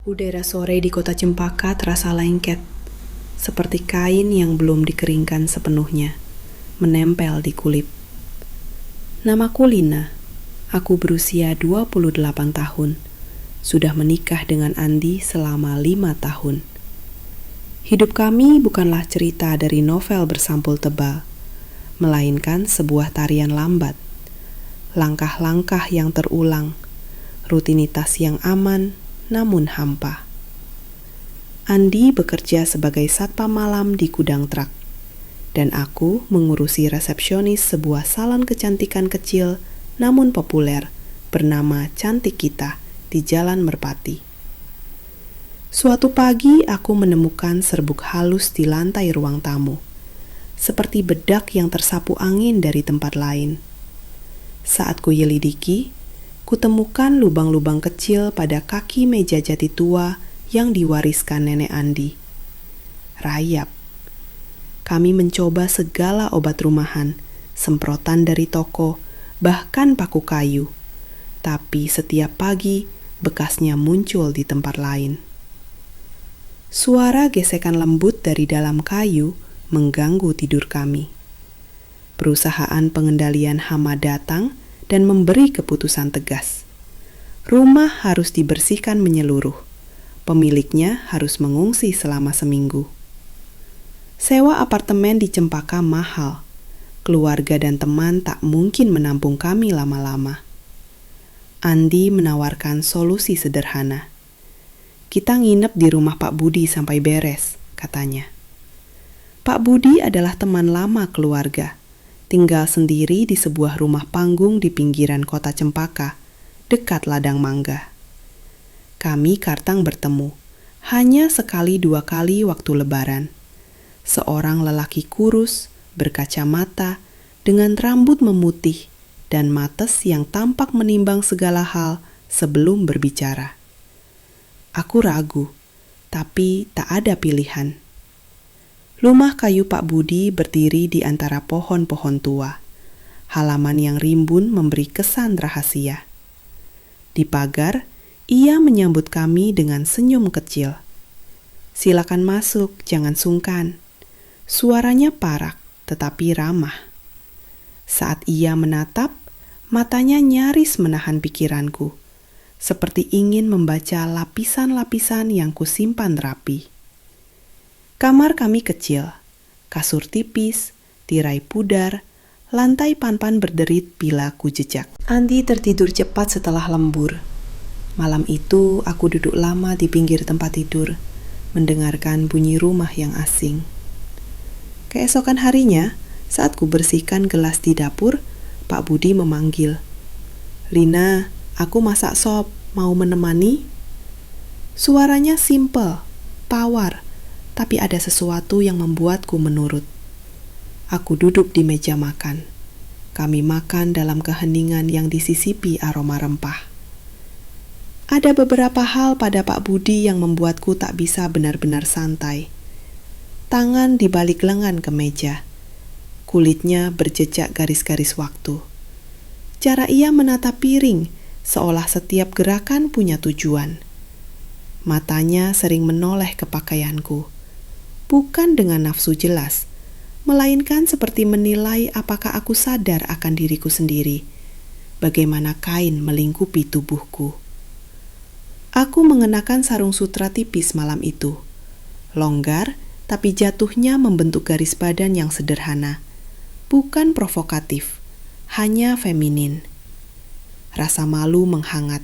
Udara sore di kota Cempaka terasa lengket, seperti kain yang belum dikeringkan sepenuhnya, menempel di kulit. Namaku Lina, aku berusia 28 tahun, sudah menikah dengan Andi selama 5 tahun. Hidup kami bukanlah cerita dari novel bersampul tebal, melainkan sebuah tarian lambat. Langkah-langkah yang terulang, rutinitas yang aman, namun hampa. Andi bekerja sebagai satpam malam di gudang truk, dan aku mengurusi resepsionis sebuah salon kecantikan kecil namun populer bernama Cantik Kita di Jalan Merpati. Suatu pagi aku menemukan serbuk halus di lantai ruang tamu, seperti bedak yang tersapu angin dari tempat lain. Saat kuyelidiki, kutemukan lubang-lubang kecil pada kaki meja jati tua yang diwariskan nenek Andi. Rayap. Kami mencoba segala obat rumahan, semprotan dari toko, bahkan paku kayu. Tapi setiap pagi, bekasnya muncul di tempat lain. Suara gesekan lembut dari dalam kayu mengganggu tidur kami. Perusahaan pengendalian hama datang dan memberi keputusan tegas. Rumah harus dibersihkan menyeluruh. Pemiliknya harus mengungsi selama seminggu. Sewa apartemen di Cempaka mahal. Keluarga dan teman tak mungkin menampung kami lama-lama. Andi menawarkan solusi sederhana. Kita nginep di rumah Pak Budi sampai beres, katanya. Pak Budi adalah teman lama keluarga. Tinggal sendiri di sebuah rumah panggung di pinggiran kota Cempaka, dekat ladang mangga. Kami kartang bertemu, hanya sekali 2 kali waktu lebaran. Seorang lelaki kurus, berkacamata, dengan rambut memutih, dan mates yang tampak menimbang segala hal sebelum berbicara. Aku ragu, tapi tak ada pilihan. Rumah kayu Pak Budi berdiri di antara pohon-pohon tua. Halaman yang rimbun memberi kesan rahasia. Di pagar, ia menyambut kami dengan senyum kecil. Silakan masuk, jangan sungkan. Suaranya parak, tetapi ramah. Saat ia menatap, matanya nyaris menahan pikiranku, seperti ingin membaca lapisan-lapisan yang kusimpan rapi. Kamar kami kecil, kasur tipis, tirai pudar, lantai panpan berderit bila ku jejak. Andi tertidur cepat setelah lembur. Malam itu aku duduk lama di pinggir tempat tidur, mendengarkan bunyi rumah yang asing. Keesokan harinya, saat ku bersihkan gelas di dapur, Pak Budi memanggil. Lina, aku masak sop, mau menemani? Suaranya simpel, pawar, tapi ada sesuatu yang membuatku menurut. Aku duduk di meja makan. Kami makan dalam keheningan yang disisipi aroma rempah. Ada beberapa hal pada Pak Budi yang membuatku tak bisa benar-benar santai. Tangan di balik lengan kemeja. Kulitnya berjejak garis-garis waktu. Cara ia menatap piring, seolah setiap gerakan punya tujuan. Matanya sering menoleh ke pakaianku. Bukan dengan nafsu jelas, melainkan seperti menilai apakah aku sadar akan diriku sendiri, bagaimana kain melingkupi tubuhku. Aku mengenakan sarung sutra tipis malam itu, longgar tapi jatuhnya membentuk garis badan yang sederhana, bukan provokatif, hanya feminin. Rasa malu menghangat,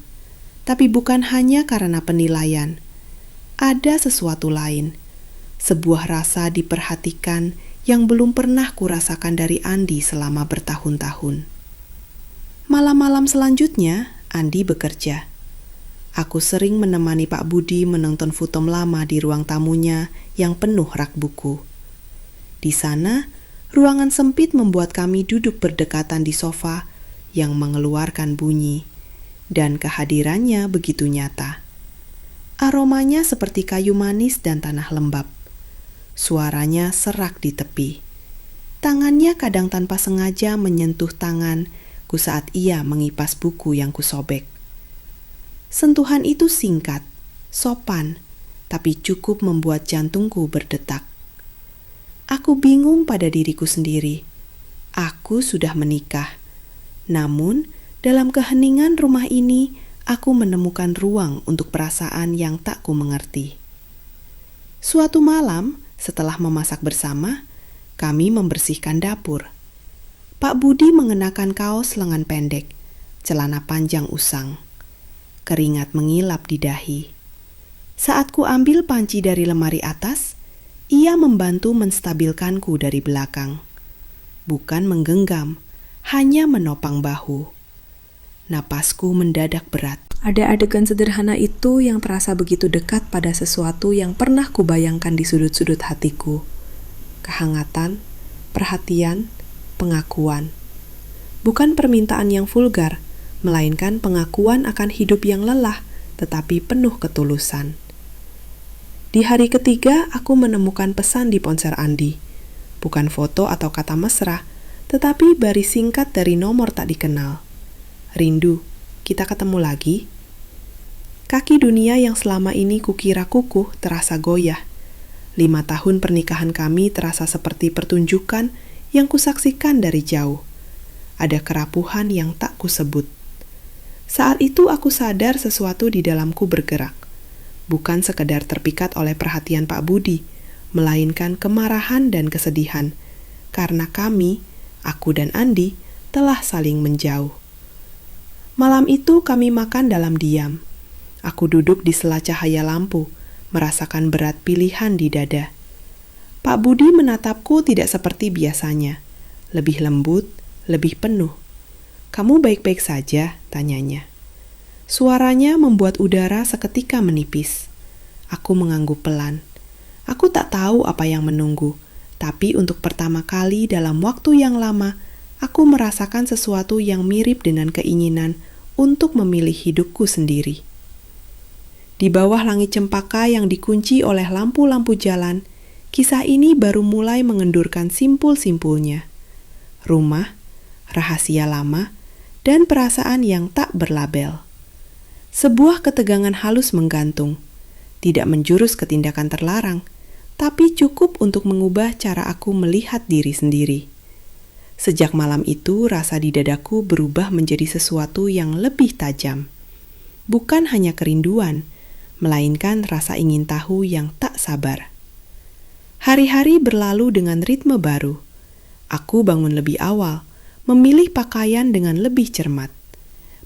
tapi bukan hanya karena penilaian, ada sesuatu lain. Sebuah rasa diperhatikan yang belum pernah kurasakan dari Andi selama bertahun-tahun. Malam-malam selanjutnya, Andi bekerja. Aku sering menemani Pak Budi menonton futom lama di ruang tamunya yang penuh rak buku. Di sana, ruangan sempit membuat kami duduk berdekatan di sofa yang mengeluarkan bunyi, dan kehadirannya begitu nyata. Aromanya seperti kayu manis dan tanah lembab. Suaranya serak di tepi. Tangannya kadang tanpa sengaja menyentuh tanganku saat ia mengipas buku yang kusobek. Sentuhan itu singkat, sopan, tapi cukup membuat jantungku berdetak. Aku bingung pada diriku sendiri. Aku sudah menikah. Namun, dalam keheningan rumah ini, aku menemukan ruang untuk perasaan yang tak ku mengerti. Suatu malam, setelah memasak bersama, kami membersihkan dapur. Pak Budi mengenakan kaos lengan pendek, celana panjang usang. Keringat mengilap di dahi. Saat ku ambil panci dari lemari atas, ia membantu menstabilkanku dari belakang. Bukan menggenggam, hanya menopang bahu. Napasku mendadak berat. Ada adegan sederhana itu yang terasa begitu dekat pada sesuatu yang pernah kubayangkan di sudut-sudut hatiku. Kehangatan, perhatian, pengakuan. Bukan permintaan yang vulgar, melainkan pengakuan akan hidup yang lelah, tetapi penuh ketulusan. Di hari ketiga, aku menemukan pesan di ponsel Andi. Bukan foto atau kata mesra, tetapi baris singkat dari nomor tak dikenal. Rindu, kita ketemu lagi. Kaki dunia yang selama ini kukira kukuh terasa goyah. 5 tahun pernikahan kami terasa seperti pertunjukan yang kusaksikan dari jauh. Ada kerapuhan yang tak kusebut. Saat itu aku sadar sesuatu di dalamku bergerak. Bukan sekedar terpikat oleh perhatian Pak Budi, melainkan kemarahan dan kesedihan, karena kami, aku dan Andi, telah saling menjauh. Malam itu kami makan dalam diam. Aku duduk di sela cahaya lampu, merasakan berat pilihan di dada. Pak Budi menatapku tidak seperti biasanya, lebih lembut, lebih penuh. "Kamu baik-baik saja?" tanyanya. Suaranya membuat udara seketika menipis. Aku mengangguk pelan. Aku tak tahu apa yang menunggu, tapi untuk pertama kali dalam waktu yang lama, aku merasakan sesuatu yang mirip dengan keinginan untuk memilih hidupku sendiri. Di bawah langit cempaka yang dikunci oleh lampu-lampu jalan, kisah ini baru mulai mengendurkan simpul-simpulnya. Rumah, rahasia lama, dan perasaan yang tak berlabel. Sebuah ketegangan halus menggantung, tidak menjurus ke tindakan terlarang, tapi cukup untuk mengubah cara aku melihat diri sendiri. Sejak malam itu, rasa di dadaku berubah menjadi sesuatu yang lebih tajam. Bukan hanya kerinduan, melainkan rasa ingin tahu yang tak sabar. Hari-hari berlalu dengan ritme baru. Aku bangun lebih awal, memilih pakaian dengan lebih cermat.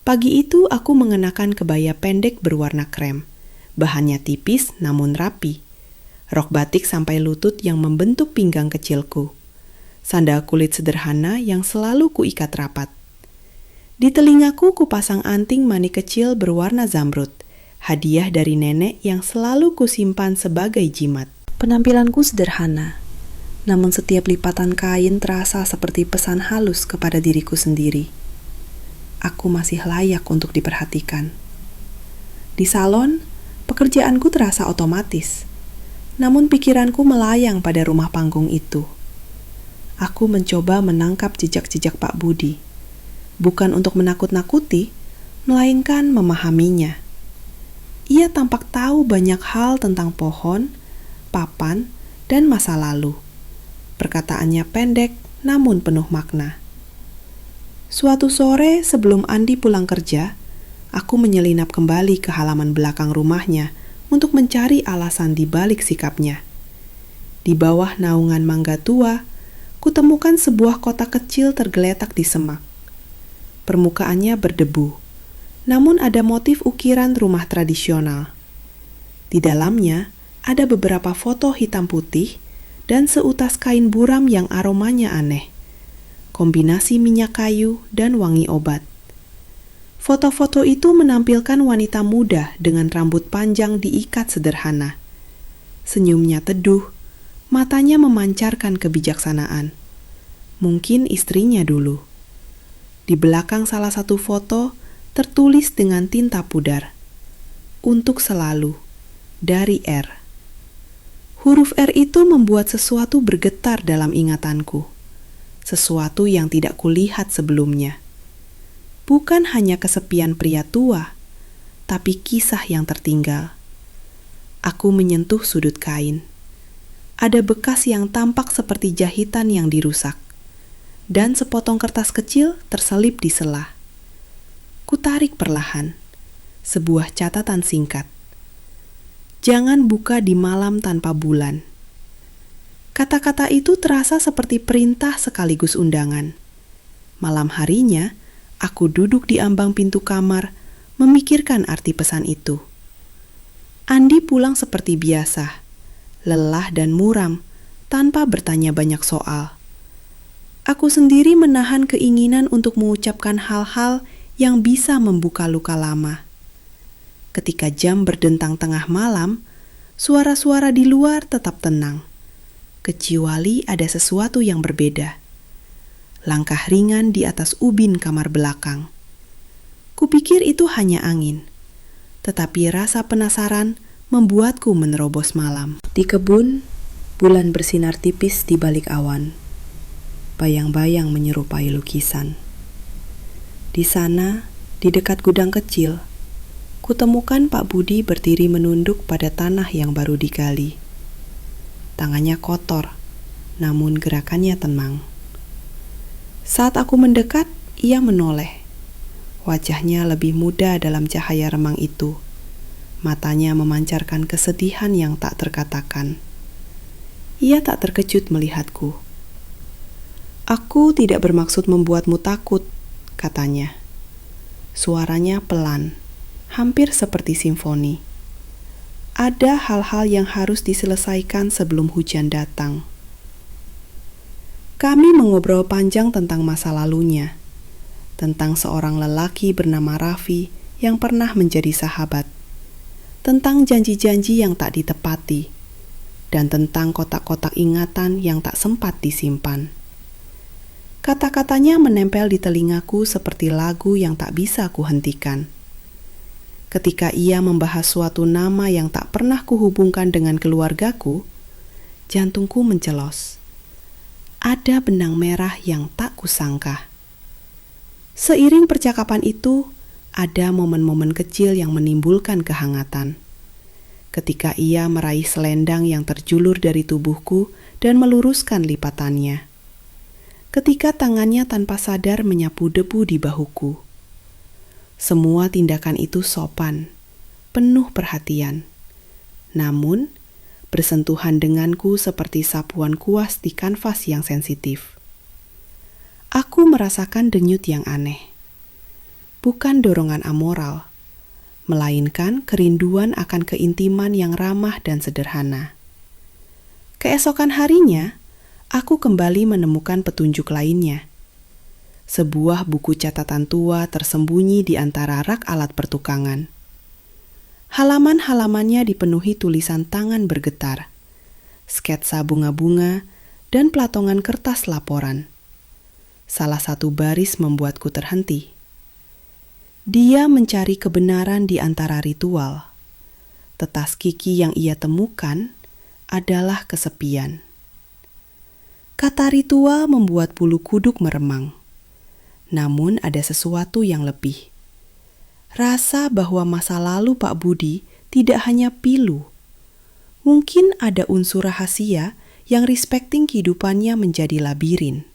Pagi itu aku mengenakan kebaya pendek berwarna krem. Bahannya tipis namun rapi. Rok batik sampai lutut yang membentuk pinggang kecilku. Sandal kulit sederhana yang selalu kuikat rapat. Di telingaku kupasang anting mani kecil berwarna zamrud, hadiah dari nenek yang selalu kusimpan sebagai jimat. Penampilanku sederhana, namun setiap lipatan kain terasa seperti pesan halus kepada diriku sendiri. Aku masih layak untuk diperhatikan. Di salon, pekerjaanku terasa otomatis, namun pikiranku melayang pada rumah panggung itu. Aku mencoba menangkap jejak-jejak Pak Budi, bukan untuk menakut-nakuti, melainkan memahaminya. Ia tampak tahu banyak hal tentang pohon, papan, dan masa lalu. Perkataannya pendek namun penuh makna. Suatu sore sebelum Andi pulang kerja, aku menyelinap kembali ke halaman belakang rumahnya untuk mencari alasan di balik sikapnya. Di bawah naungan mangga tua, kutemukan sebuah kotak kecil tergeletak di semak. Permukaannya berdebu, namun ada motif ukiran rumah tradisional. Di dalamnya ada beberapa foto hitam putih dan seutas kain buram yang aromanya aneh. Kombinasi minyak kayu dan wangi obat. Foto-foto itu menampilkan wanita muda dengan rambut panjang diikat sederhana. Senyumnya teduh, matanya memancarkan kebijaksanaan. Mungkin istrinya dulu. Di belakang salah satu foto tertulis dengan tinta pudar, "Untuk selalu, dari R." Huruf R itu membuat sesuatu bergetar dalam ingatanku. Sesuatu yang tidak kulihat sebelumnya. Bukan hanya kesepian pria tua, tapi kisah yang tertinggal. Aku menyentuh sudut kain. Ada bekas yang tampak seperti jahitan yang dirusak, dan sepotong kertas kecil terselip di sela. Kutarik perlahan, sebuah catatan singkat. Jangan buka di malam tanpa bulan. Kata-kata itu terasa seperti perintah sekaligus undangan. Malam harinya, aku duduk di ambang pintu kamar, memikirkan arti pesan itu. Andi pulang seperti biasa, lelah dan muram, tanpa bertanya banyak soal. Aku sendiri menahan keinginan untuk mengucapkan hal-hal yang bisa membuka luka lama. Ketika jam berdentang tengah malam, suara-suara di luar tetap tenang, kecuali ada sesuatu yang berbeda. Langkah ringan di atas ubin kamar belakang. Kupikir itu hanya angin, tetapi rasa penasaran membuatku menerobos malam. Di kebun, bulan bersinar tipis di balik awan. Bayang-bayang menyerupai lukisan. Di sana, di dekat gudang kecil, kutemukan Pak Budi berdiri menunduk pada tanah yang baru digali. Tangannya kotor, namun gerakannya tenang. Saat aku mendekat, ia menoleh. Wajahnya lebih muda dalam cahaya remang itu. Matanya memancarkan kesedihan yang tak terkatakan. Ia tak terkejut melihatku. "Aku tidak bermaksud membuatmu takut," katanya. Suaranya pelan, hampir seperti simfoni. Ada hal-hal yang harus diselesaikan sebelum hujan datang. Kami mengobrol panjang tentang masa lalunya, tentang seorang lelaki bernama Raffi yang pernah menjadi sahabat, tentang janji-janji yang tak ditepati, dan tentang kotak-kotak ingatan yang tak sempat disimpan. Kata-katanya menempel di telingaku seperti lagu yang tak bisa kuhentikan. Ketika ia membahas suatu nama yang tak pernah kuhubungkan dengan keluargaku, jantungku mencelos. Ada benang merah yang tak kusangka. Seiring percakapan itu, ada momen-momen kecil yang menimbulkan kehangatan. Ketika ia meraih selendang yang terjulur dari tubuhku dan meluruskan lipatannya. Ketika tangannya tanpa sadar menyapu debu di bahuku. Semua tindakan itu sopan, penuh perhatian. Namun, bersentuhan denganku seperti sapuan kuas di kanvas yang sensitif. Aku merasakan denyut yang aneh. Bukan dorongan amoral, melainkan kerinduan akan keintiman yang ramah dan sederhana. Keesokan harinya, aku kembali menemukan petunjuk lainnya. Sebuah buku catatan tua tersembunyi di antara rak alat pertukangan. Halaman-halamannya dipenuhi tulisan tangan bergetar, sketsa bunga-bunga, dan pelatongan kertas laporan. Salah satu baris membuatku terhenti. Dia mencari kebenaran di antara ritual. Tetas kiki yang ia temukan adalah kesepian. Kata ritual membuat bulu kuduk meremang. Namun ada sesuatu yang lebih. Rasa bahwa masa lalu Pak Budi tidak hanya pilu. Mungkin ada unsur rahasia yang respecting kehidupannya menjadi labirin.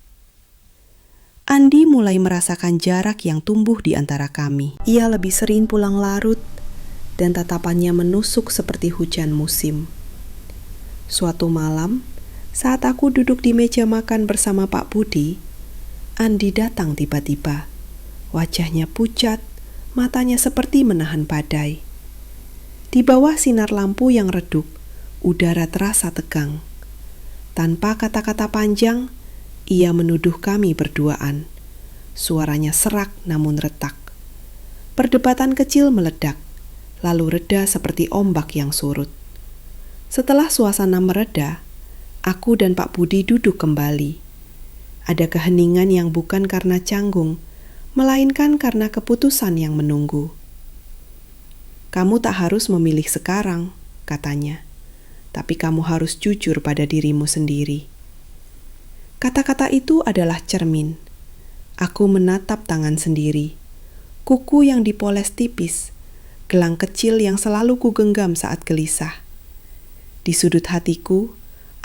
Andi mulai merasakan jarak yang tumbuh di antara kami. Ia lebih sering pulang larut, dan tatapannya menusuk seperti hujan musim. Suatu malam, saat aku duduk di meja makan bersama Pak Budi, Andi datang tiba-tiba. Wajahnya pucat, matanya seperti menahan badai. Di bawah sinar lampu yang redup, udara terasa tegang. Tanpa kata-kata panjang, ia menuduh kami berduaan. Suaranya serak namun retak. Perdebatan kecil meledak, lalu reda seperti ombak yang surut. Setelah suasana mereda, aku dan Pak Budi duduk kembali. Ada keheningan yang bukan karena canggung, melainkan karena keputusan yang menunggu. "Kamu tak harus memilih sekarang," katanya, "tapi kamu harus jujur pada dirimu sendiri." Kata-kata itu adalah cermin. Aku menatap tangan sendiri, kuku yang dipoles tipis, gelang kecil yang selalu kugenggam saat gelisah. Di sudut hatiku,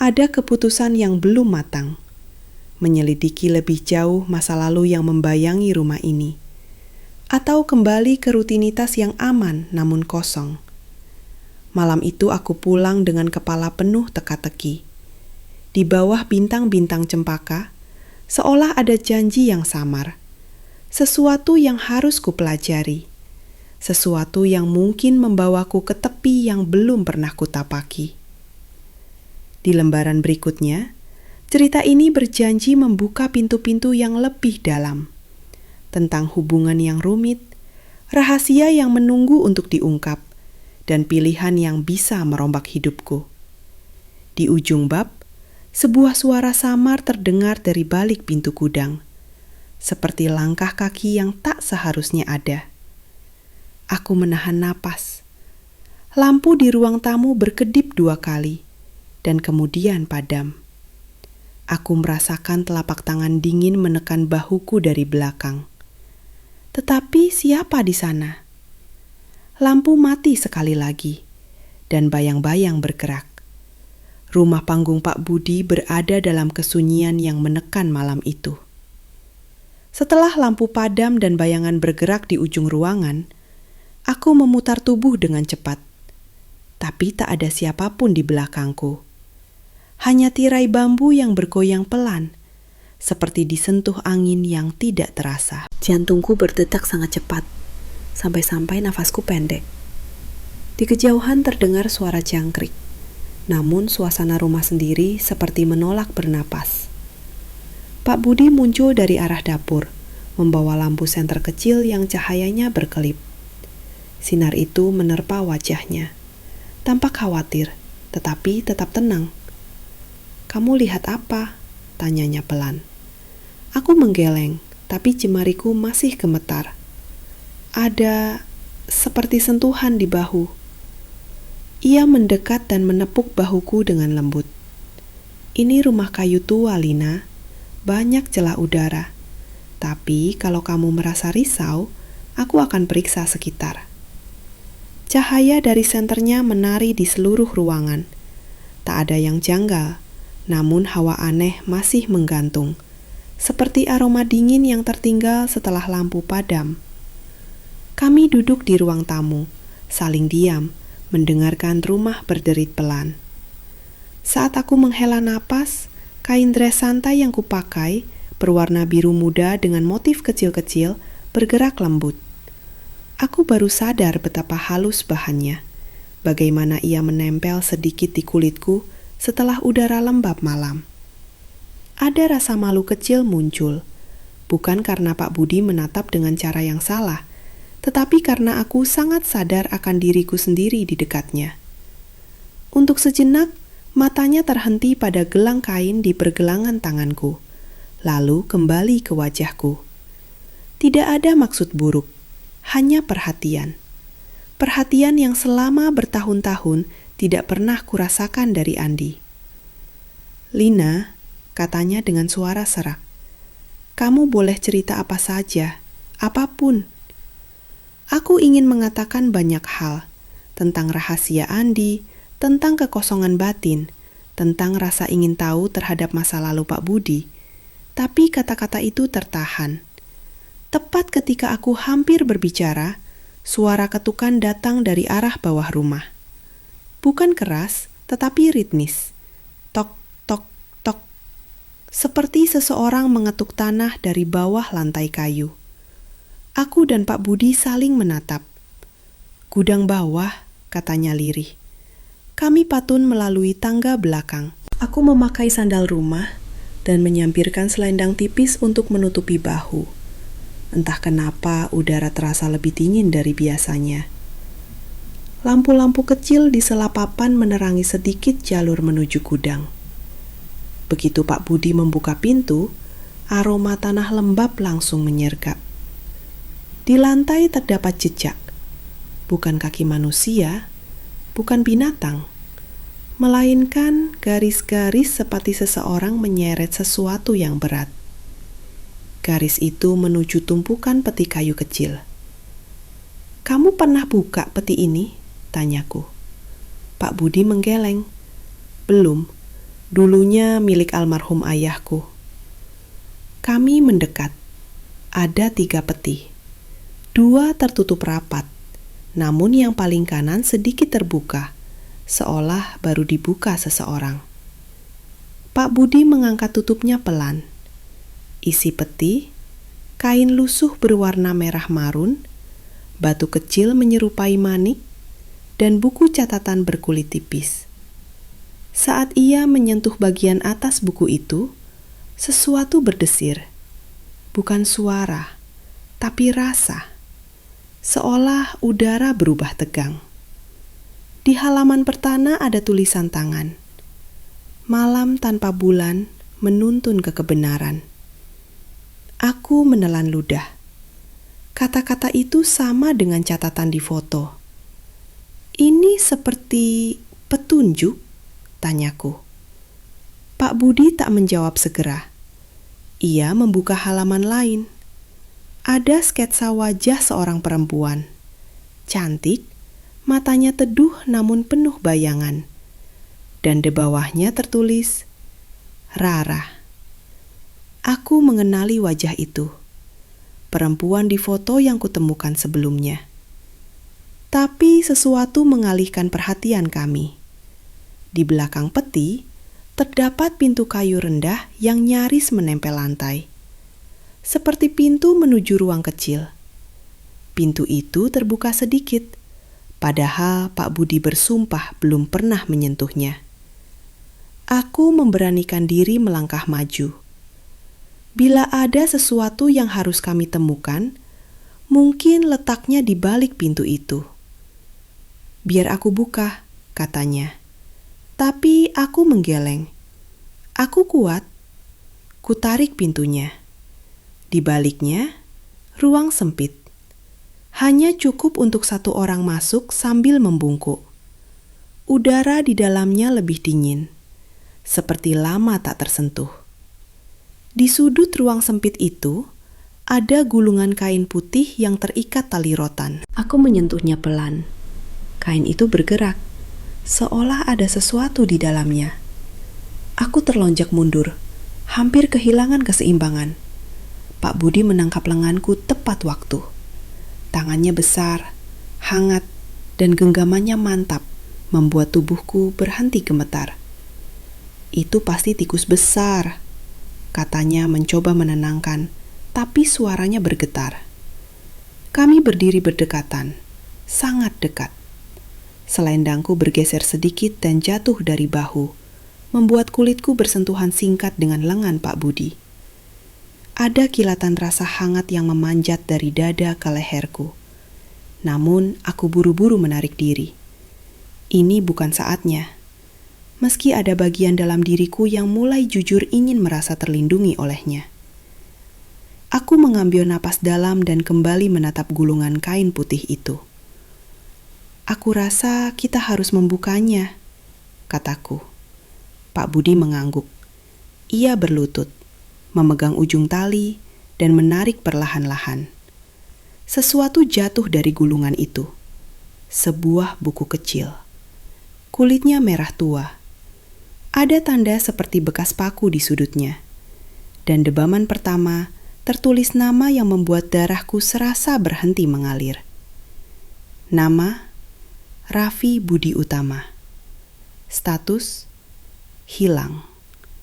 ada keputusan yang belum matang. Menyelidiki lebih jauh masa lalu yang membayangi rumah ini. Atau kembali ke rutinitas yang aman namun kosong. Malam itu aku pulang dengan kepala penuh teka-teki. Di bawah bintang-bintang cempaka, seolah ada janji yang samar. Sesuatu yang harus kupelajari. Sesuatu yang mungkin membawaku ke tepi yang belum pernah kutapaki. Di lembaran berikutnya, cerita ini berjanji membuka pintu-pintu yang lebih dalam. Tentang hubungan yang rumit, rahasia yang menunggu untuk diungkap, dan pilihan yang bisa merombak hidupku. Di ujung bab, sebuah suara samar terdengar dari balik pintu gudang, seperti langkah kaki yang tak seharusnya ada. Aku menahan napas. Lampu di ruang tamu berkedip 2 kali, dan kemudian padam. Aku merasakan telapak tangan dingin menekan bahuku dari belakang. Tetapi siapa di sana? Lampu mati sekali lagi, dan bayang-bayang bergerak. Rumah panggung Pak Budi berada dalam kesunyian yang menekan malam itu. Setelah lampu padam dan bayangan bergerak di ujung ruangan, aku memutar tubuh dengan cepat. Tapi tak ada siapapun di belakangku. Hanya tirai bambu yang bergoyang pelan, seperti disentuh angin yang tidak terasa. Jantungku berdetak sangat cepat, sampai-sampai nafasku pendek. Di kejauhan terdengar suara jangkrik, namun suasana rumah sendiri seperti menolak bernapas. Pak Budi muncul dari arah dapur, membawa lampu senter kecil yang cahayanya berkelip. Sinar itu menerpa wajahnya, tampak khawatir, tetapi tetap tenang. "Kamu lihat apa?" tanyanya pelan. Aku menggeleng, tapi jemariku masih gemetar. Ada seperti sentuhan di bahu. Ia mendekat dan menepuk bahuku dengan lembut. "Ini rumah kayu tua, Lina. Banyak celah udara. Tapi kalau kamu merasa risau, aku akan periksa sekitar." Cahaya dari senternya menari di seluruh ruangan. Tak ada yang janggal, namun hawa aneh masih menggantung, seperti aroma dingin yang tertinggal setelah lampu padam. Kami duduk di ruang tamu, saling diam, mendengarkan rumah berderit pelan. Saat aku menghela napas, kain dress santai yang kupakai, berwarna biru muda dengan motif kecil-kecil, bergerak lembut. Aku baru sadar betapa halus bahannya, bagaimana ia menempel sedikit di kulitku setelah udara lembab malam. Ada rasa malu kecil muncul, bukan karena Pak Budi menatap dengan cara yang salah, tetapi karena aku sangat sadar akan diriku sendiri di dekatnya. Untuk sejenak, matanya terhenti pada gelang kain di pergelangan tanganku, lalu kembali ke wajahku. Tidak ada maksud buruk, hanya perhatian. Perhatian yang selama bertahun-tahun tidak pernah kurasakan dari Andi. "Lina," katanya dengan suara serak, "kamu boleh cerita apa saja, apapun." Aku ingin mengatakan banyak hal, tentang rahasia Andi, tentang kekosongan batin, tentang rasa ingin tahu terhadap masa lalu Pak Budi, tapi kata-kata itu tertahan. Tepat ketika aku hampir berbicara, suara ketukan datang dari arah bawah rumah. Bukan keras, tetapi ritmis. Tok, tok, tok. Seperti seseorang mengetuk tanah dari bawah lantai kayu. Aku dan Pak Budi saling menatap. "Gudang bawah," katanya lirih. Kami patun melalui tangga belakang. Aku memakai sandal rumah dan menyampirkan selendang tipis untuk menutupi bahu. Entah kenapa udara terasa lebih dingin dari biasanya. Lampu-lampu kecil di sela papan menerangi sedikit jalur menuju gudang. Begitu Pak Budi membuka pintu, aroma tanah lembab langsung menyergap. Di lantai terdapat jejak, bukan kaki manusia, bukan binatang, melainkan garis-garis seperti seseorang menyeret sesuatu yang berat. Garis itu menuju tumpukan peti kayu kecil. "Kamu pernah buka peti ini?" tanyaku. Pak Budi menggeleng, Belum, dulunya milik almarhum ayahku. Kami mendekat. Ada 3 peti. 2 tertutup rapat, namun yang paling kanan sedikit terbuka, seolah baru dibuka seseorang. Pak Budi mengangkat tutupnya pelan. Isi peti, kain lusuh berwarna merah marun, batu kecil menyerupai manik, dan buku catatan berkulit tipis. Saat ia menyentuh bagian atas buku itu, sesuatu berdesir. Bukan suara, tapi rasa. Seolah udara berubah tegang. Di halaman pertama ada tulisan tangan. Malam tanpa bulan menuntun ke kebenaran. Aku menelan ludah. Kata-kata itu sama dengan catatan di foto. Ini seperti petunjuk, tanyaku. Pak Budi tak menjawab segera. Ia membuka halaman lain. Ada sketsa wajah seorang perempuan. Cantik, matanya teduh namun penuh bayangan. Dan di bawahnya tertulis, Rara. Aku mengenali wajah itu. Perempuan di foto yang kutemukan sebelumnya. Tapi sesuatu mengalihkan perhatian kami. Di belakang peti, terdapat pintu kayu rendah yang nyaris menempel lantai. Seperti pintu menuju ruang kecil. Pintu itu terbuka sedikit, padahal Pak Budi bersumpah belum pernah menyentuhnya. Aku memberanikan diri melangkah maju. Bila ada sesuatu yang harus kami temukan, mungkin letaknya di balik pintu itu. Biar aku buka, katanya. Tapi aku menggeleng. Aku kuat. Kutarik pintunya. Di baliknya, ruang sempit. Hanya cukup untuk 1 orang masuk sambil membungkuk. Udara di dalamnya lebih dingin, seperti lama tak tersentuh. Di sudut ruang sempit itu, ada gulungan kain putih yang terikat tali rotan. Aku menyentuhnya pelan. Kain itu bergerak, seolah ada sesuatu di dalamnya. Aku terlonjak mundur, hampir kehilangan keseimbangan. Pak Budi menangkap lenganku tepat waktu. Tangannya besar, hangat, dan genggamannya mantap, membuat tubuhku berhenti gemetar. Itu pasti tikus besar, katanya mencoba menenangkan, tapi suaranya bergetar. Kami berdiri berdekatan, sangat dekat. Selendangku bergeser sedikit dan jatuh dari bahu, membuat kulitku bersentuhan singkat dengan lengan Pak Budi. Ada kilatan rasa hangat yang memanjat dari dada ke leherku. Namun aku buru-buru menarik diri. Ini bukan saatnya. Meski ada bagian dalam diriku yang mulai jujur ingin merasa terlindungi olehnya. Aku mengambil napas dalam dan kembali menatap gulungan kain putih itu. Aku rasa kita harus membukanya, kataku. Pak Budi mengangguk. Ia berlutut, memegang ujung tali dan menarik perlahan-lahan. Sesuatu jatuh dari gulungan itu. Sebuah buku kecil. Kulitnya merah tua. Ada tanda seperti bekas paku di sudutnya. Dan debaman pertama tertulis nama yang membuat darahku serasa berhenti mengalir. Nama Raffi Budi Utama. Status hilang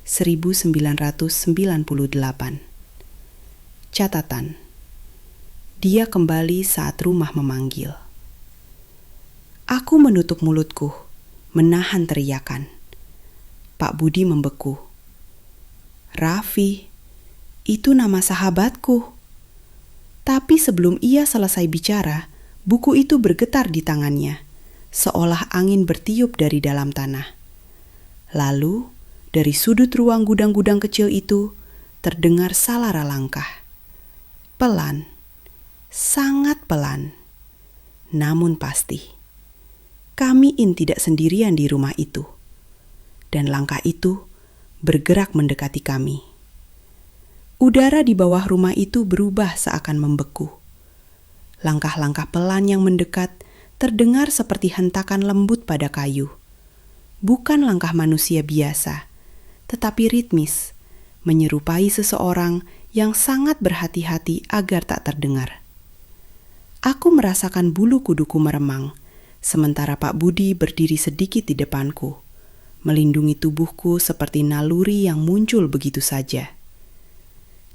1998. Catatan: dia kembali saat rumah memanggil. Aku menutup mulutku, menahan teriakan. Pak Budi membeku. Raffi, itu nama sahabatku. Tapi sebelum ia selesai bicara, buku itu bergetar di tangannya, seolah angin bertiup dari dalam tanah. Lalu, dari sudut ruang gudang-gudang kecil itu, terdengar salara langkah. Pelan, sangat pelan, namun pasti. Kami tidak sendirian di rumah itu. Dan langkah itu bergerak mendekati kami. Udara di bawah rumah itu berubah seakan membeku. Langkah-langkah pelan yang mendekat terdengar seperti hentakan lembut pada kayu. bukan langkah manusia biasa, tetapi ritmis, menyerupai seseorang yang sangat berhati-hati agar tak terdengar. Aku merasakan bulu kuduku meremang, sementara Pak Budi berdiri sedikit di depanku, melindungi tubuhku seperti naluri yang muncul begitu saja.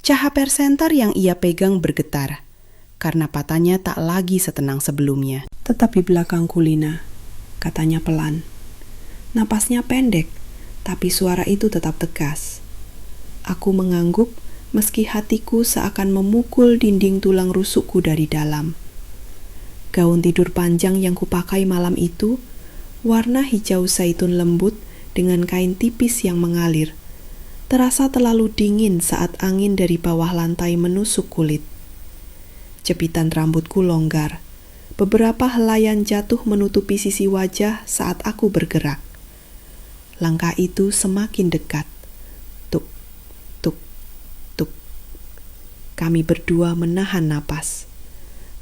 Caha persenter yang ia pegang bergetar, karena patanya tak lagi setenang sebelumnya. Tetapi belakangku, Lina, katanya pelan. Napasnya pendek, tapi suara itu tetap tegas. Aku mengangguk meski hatiku seakan memukul dinding tulang rusukku dari dalam. Gaun tidur panjang yang kupakai malam itu, warna hijau zaitun lembut dengan kain tipis yang mengalir, terasa terlalu dingin saat angin dari bawah lantai menusuk kulit. Jepitan rambutku longgar, beberapa helaian jatuh menutupi sisi wajah saat aku bergerak. Langkah itu semakin dekat. Tuk, tuk, tuk. Kami berdua menahan napas.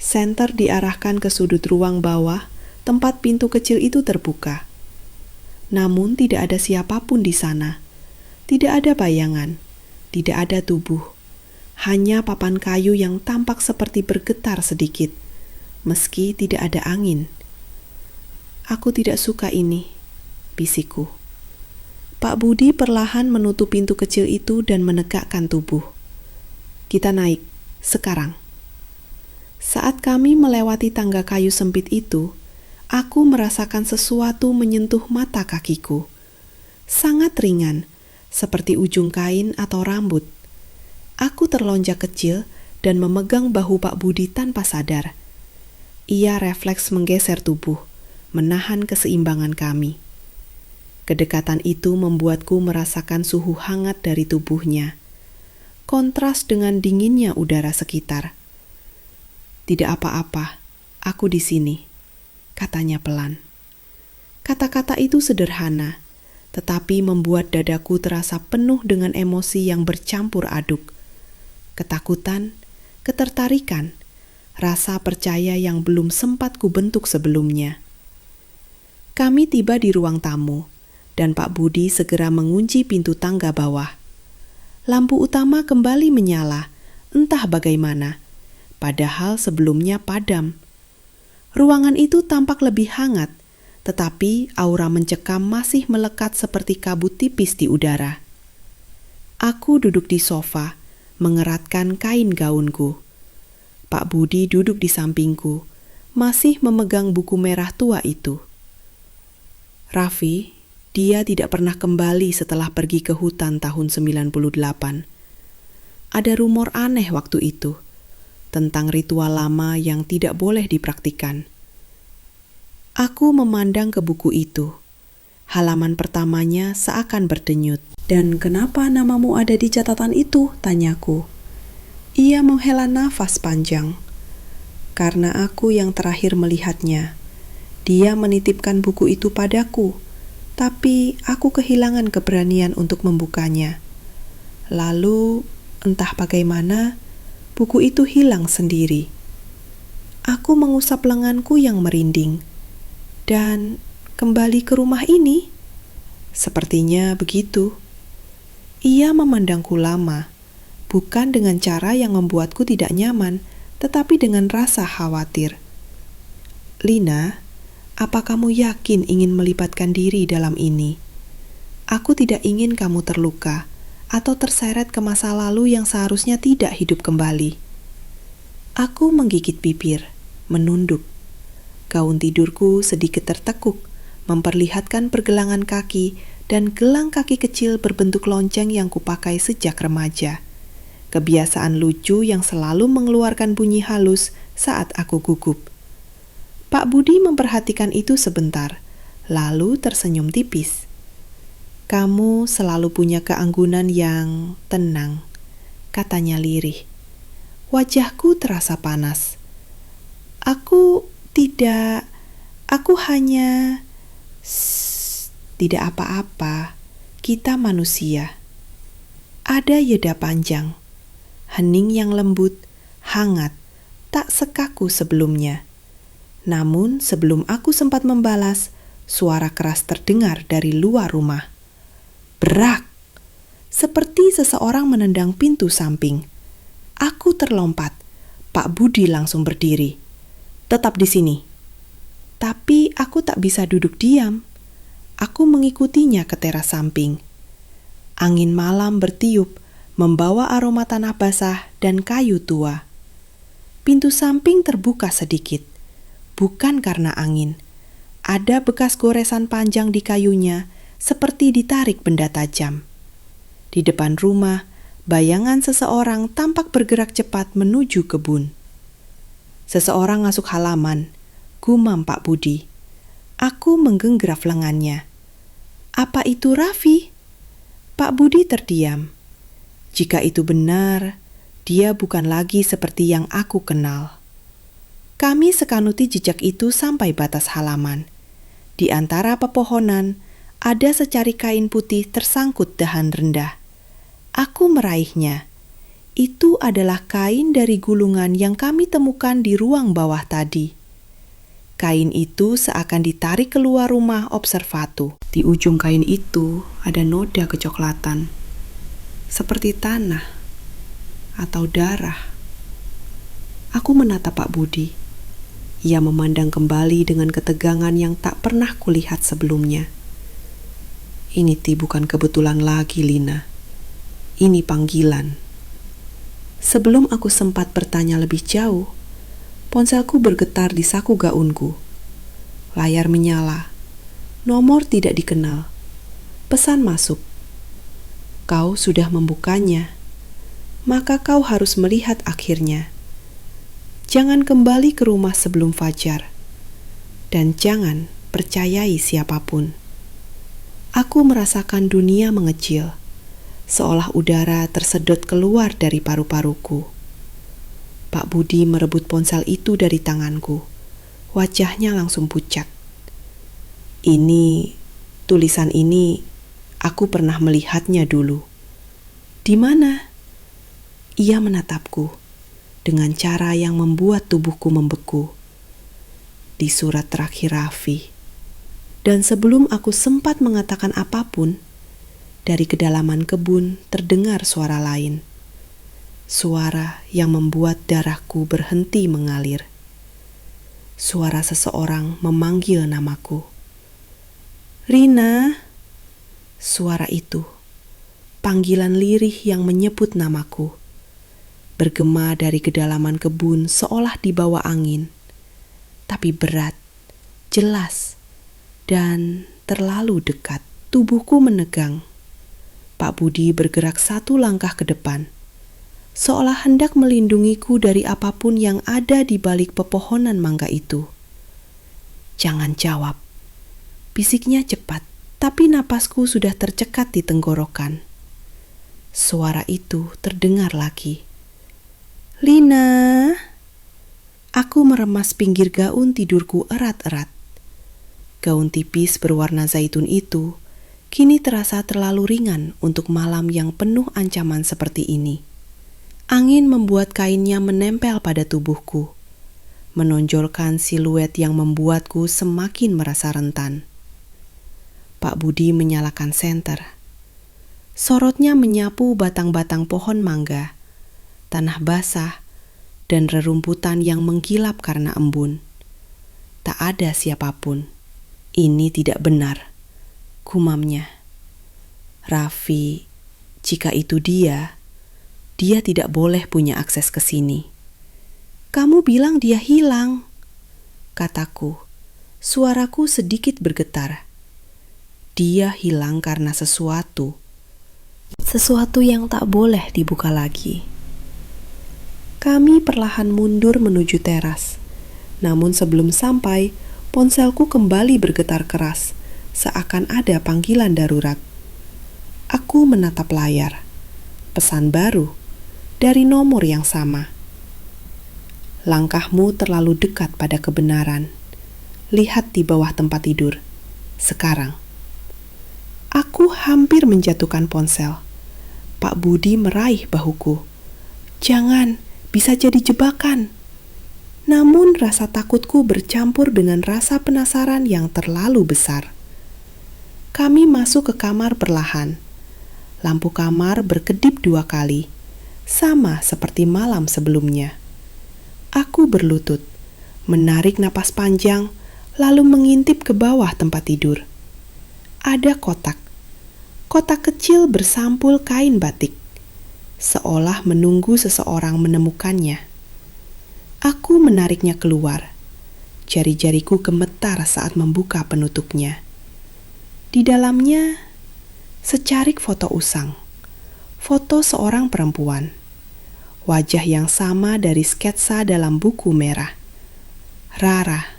Senter diarahkan ke sudut ruang bawah, tempat pintu kecil itu terbuka. Namun tidak ada siapapun di sana. Tidak ada bayangan, tidak ada tubuh. Hanya papan kayu yang tampak seperti bergetar sedikit, meski tidak ada angin. Aku tidak suka ini, bisikku. Pak Budi perlahan menutup pintu kecil itu dan menegakkan tubuh. Kita naik, sekarang. Saat kami melewati tangga kayu sempit itu, aku merasakan sesuatu menyentuh mata kakiku. Sangat ringan, seperti ujung kain atau rambut. Aku terlonjak kecil dan memegang bahu Pak Budi tanpa sadar. Ia refleks menggeser tubuh, menahan keseimbangan kami. Kedekatan itu membuatku merasakan suhu hangat dari tubuhnya, kontras dengan dinginnya udara sekitar. Tidak apa-apa, aku di sini, katanya pelan. Kata-kata itu sederhana, tetapi membuat dadaku terasa penuh dengan emosi yang bercampur aduk. Ketakutan, ketertarikan, rasa percaya yang belum sempat kubentuk sebelumnya. Kami tiba di ruang tamu, dan Pak Budi segera mengunci pintu tangga bawah. Lampu utama kembali menyala, entah bagaimana, padahal sebelumnya padam. Ruangan itu tampak lebih hangat, tetapi aura mencekam masih melekat seperti kabut tipis di udara. Aku duduk di sofa, mengeratkan kain gaunku. Pak Budi duduk di sampingku, masih memegang buku merah tua itu. Raffi, dia tidak pernah kembali setelah pergi ke hutan tahun 98. Ada rumor aneh waktu itu, tentang ritual lama yang tidak boleh dipraktikkan. Aku memandang ke buku itu. Halaman pertamanya seakan berdenyut. Dan kenapa namamu ada di catatan itu? Tanyaku. Ia menghela nafas panjang. Karena aku yang terakhir melihatnya. Dia menitipkan buku itu padaku, tapi aku kehilangan keberanian untuk membukanya. Lalu, entah bagaimana, buku itu hilang sendiri. Aku mengusap lenganku yang merinding. Dan kembali ke rumah ini? Sepertinya begitu. Ia memandangku lama, bukan dengan cara yang membuatku tidak nyaman, tetapi dengan rasa khawatir. Lina, apa kamu yakin ingin melibatkan diri dalam ini? Aku tidak ingin kamu terluka atau terseret ke masa lalu yang seharusnya tidak hidup kembali. Aku menggigit bibir, menunduk. Gaun tidurku sedikit tertekuk, memperlihatkan pergelangan kaki dan gelang kaki kecil berbentuk lonceng yang kupakai sejak remaja. Kebiasaan lucu yang selalu mengeluarkan bunyi halus saat aku gugup. Pak Budi memperhatikan itu sebentar, lalu tersenyum tipis. Kamu selalu punya keanggunan yang tenang, katanya lirih. Wajahku terasa panas. Aku hanya... tidak apa-apa, kita manusia. Ada jeda panjang, hening yang lembut, hangat, tak sekaku sebelumnya. Namun sebelum aku sempat membalas, suara keras terdengar dari luar rumah. Brak! Seperti seseorang menendang pintu samping. Aku terlompat. Pak Budi langsung berdiri. Tetap di sini. Tapi aku tak bisa duduk diam. Aku mengikutinya ke teras samping. Angin malam bertiup, membawa aroma tanah basah dan kayu tua. Pintu samping terbuka sedikit. Bukan karena angin. Ada bekas goresan panjang di kayunya, seperti ditarik benda tajam. Di depan rumah, bayangan seseorang tampak bergerak cepat menuju kebun. Seseorang masuk halaman, gumam Pak Budi. Aku menggenggraf lengannya. Apa itu Raffi? Pak Budi terdiam. Jika itu benar, dia bukan lagi seperti yang aku kenal. Kami sekanuti jejak itu sampai batas halaman. Di antara pepohonan, ada secari kain putih tersangkut dahan rendah. Aku meraihnya. Itu adalah kain dari gulungan yang kami temukan di ruang bawah tadi. Kain itu seakan ditarik keluar rumah observatu. Di ujung kain itu ada noda kecoklatan, seperti tanah atau darah. Aku menatap Pak Budi. Ia memandang kembali dengan ketegangan yang tak pernah kulihat sebelumnya. Ini bukan kebetulan lagi, Lina. Ini panggilan. Sebelum aku sempat bertanya lebih jauh, ponselku bergetar di saku gaunku. Layar menyala. Nomor tidak dikenal. Pesan masuk. Kau sudah membukanya. Maka kau harus melihat akhirnya. Jangan kembali ke rumah sebelum fajar. Dan jangan percayai siapapun. Aku merasakan dunia mengecil, seolah udara tersedot keluar dari paru-paruku. Pak Budi merebut ponsel itu dari tanganku. Wajahnya langsung pucat. Tulisan ini, aku pernah melihatnya dulu. Di mana? Ia menatapku dengan cara yang membuat tubuhku membeku. Di surat terakhir Raffi. Dan sebelum aku sempat mengatakan apapun, dari kedalaman kebun terdengar suara lain. Suara yang membuat darahku berhenti mengalir. Suara seseorang memanggil namaku. Rina. Suara itu, panggilan lirih yang menyebut namaku, bergema dari kedalaman kebun seolah dibawa angin, tapi berat, jelas, dan terlalu dekat. Tubuhku menegang. Pak Budi bergerak satu langkah ke depan, seolah hendak melindungiku dari apapun yang ada di balik pepohonan mangga itu. Jangan jawab, bisiknya cepat, tapi napasku sudah tercekat di tenggorokan. Suara itu terdengar lagi. Lina. Aku meremas pinggir gaun tidurku erat-erat. Gaun tipis berwarna zaitun itu kini terasa terlalu ringan untuk malam yang penuh ancaman seperti ini. Angin membuat kainnya menempel pada tubuhku, menonjolkan siluet yang membuatku semakin merasa rentan. Pak Budi menyalakan senter. Sorotnya menyapu batang-batang pohon mangga, tanah basah, dan rerumputan yang mengkilap karena embun. Tak ada siapapun. Ini tidak benar, gumamnya. Raffi, jika itu dia tidak boleh punya akses ke sini. Kamu bilang dia hilang, kataku. Suaraku sedikit bergetar. Dia hilang karena sesuatu yang tak boleh dibuka lagi. Kami perlahan mundur menuju teras. Namun sebelum sampai, ponselku kembali bergetar keras, seakan ada panggilan darurat. Aku menatap layar. Pesan baru dari nomor yang sama. Langkahmu terlalu dekat pada kebenaran. Lihat di bawah tempat tidur. Sekarang. Aku hampir menjatuhkan ponsel. Pak Budi meraih bahuku. Jangan, bisa jadi jebakan. Namun rasa takutku bercampur dengan rasa penasaran yang terlalu besar. Kami masuk ke kamar perlahan. Lampu kamar berkedip 2 kali, sama seperti malam sebelumnya. Aku berlutut, menarik napas panjang, lalu mengintip ke bawah tempat tidur. Ada kotak. Kotak kecil bersampul kain batik, seolah menunggu seseorang menemukannya. Aku menariknya keluar. Jari-jariku gemetar saat membuka penutupnya. Di dalamnya, secarik foto usang. Foto seorang perempuan. Wajah yang sama dari sketsa dalam buku merah. Rara.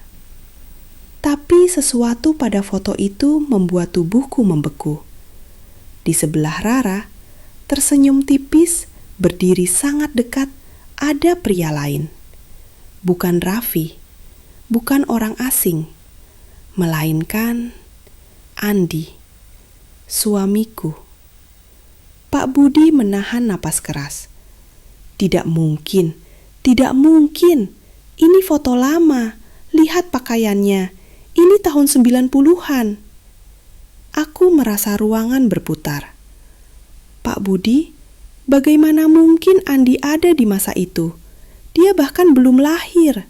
Tapi sesuatu pada foto itu membuat tubuhku membeku. Di sebelah Rara, tersenyum tipis, berdiri sangat dekat, ada pria lain. Bukan Raffi, bukan orang asing, melainkan Andi, suamiku. Pak Budi menahan napas keras. Tidak mungkin, tidak mungkin. Ini foto lama. Lihat pakaiannya. Ini tahun 90-an. Aku merasa ruangan berputar. Pak Budi, bagaimana mungkin Andi ada di masa itu? Dia bahkan belum lahir.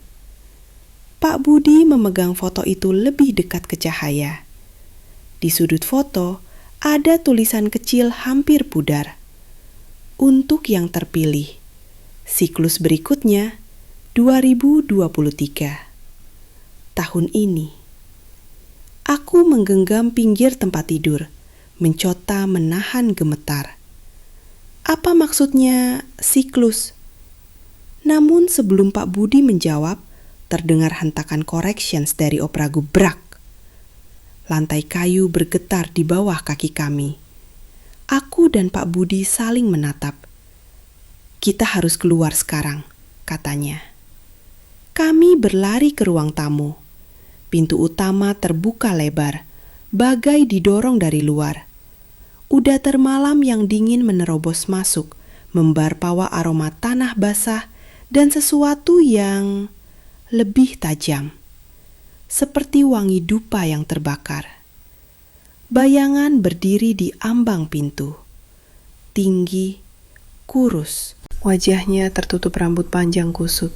Pak Budi memegang foto itu lebih dekat ke cahaya. Di sudut foto ada tulisan kecil hampir pudar. Untuk yang terpilih, siklus berikutnya 2023. Tahun ini. Aku menggenggam pinggir tempat tidur, mencota menahan gemetar. Apa maksudnya siklus? Namun sebelum Pak Budi menjawab, terdengar hentakan corrections dari opera gubrak. Lantai kayu bergetar di bawah kaki kami. Aku dan Pak Budi saling menatap. Kita harus keluar sekarang, katanya. Kami berlari ke ruang tamu. Pintu utama terbuka lebar, bagai didorong dari luar. Udara termalam yang dingin menerobos masuk, membarpawa aroma tanah basah dan sesuatu yang lebih tajam, seperti wangi dupa yang terbakar. Bayangan berdiri di ambang pintu, tinggi, kurus. Wajahnya tertutup rambut panjang kusut.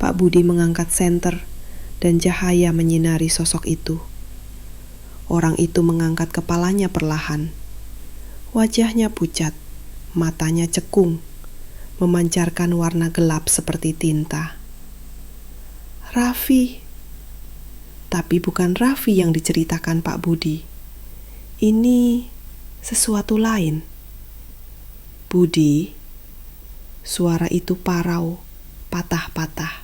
Pak Budi mengangkat senter dan cahaya menyinari sosok itu. Orang itu mengangkat kepalanya perlahan. Wajahnya pucat, matanya cekung, memancarkan warna gelap seperti tinta. Raffi. Tapi bukan Raffi yang diceritakan Pak Budi. Ini sesuatu lain. Budi, suara itu parau, patah-patah.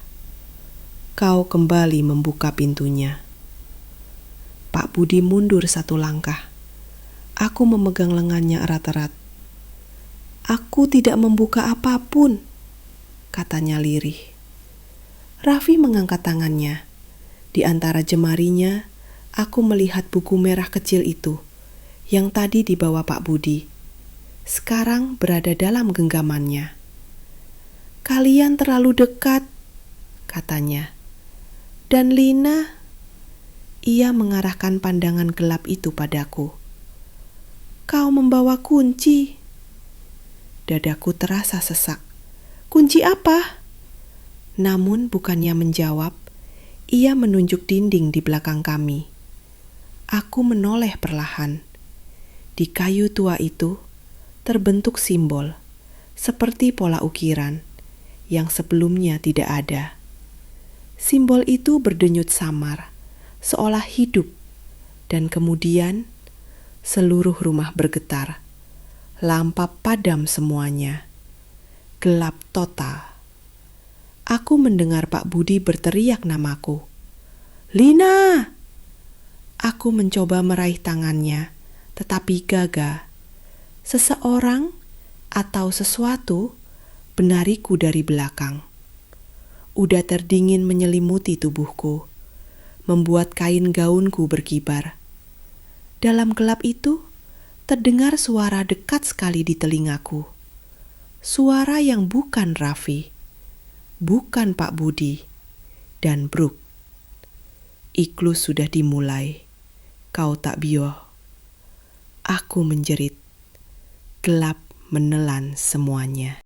Kau kembali membuka pintunya. Pak Budi mundur 1 langkah. Aku memegang lengannya erat-erat. Aku tidak membuka apapun, katanya lirih. Raffi mengangkat tangannya. Di antara jemarinya, aku melihat buku merah kecil itu, yang tadi dibawa Pak Budi. Sekarang berada dalam genggamannya. Kalian terlalu dekat, katanya. Dan Lina, ia mengarahkan pandangan gelap itu padaku. Kau membawa kunci. Dadaku terasa sesak. Kunci apa? Namun bukannya menjawab, ia menunjuk dinding di belakang kami. Aku menoleh perlahan. Di kayu tua itu terbentuk simbol, seperti pola ukiran, yang sebelumnya tidak ada. Simbol itu berdenyut samar, seolah hidup, dan kemudian seluruh rumah bergetar. Lampa padam semuanya. Gelap total. Aku mendengar Pak Budi berteriak namaku. Lina! Aku mencoba meraih tangannya, tetapi gagal. Seseorang atau sesuatu benariku dari belakang. Udara terdingin menyelimuti tubuhku, membuat kain gaunku berkibar. Dalam gelap itu, terdengar suara dekat sekali di telingaku. Suara yang bukan Raffi. bukan Pak Budi dan Brooke. Iklus sudah dimulai, kau tak bio. Aku menjerit, gelap menelan semuanya.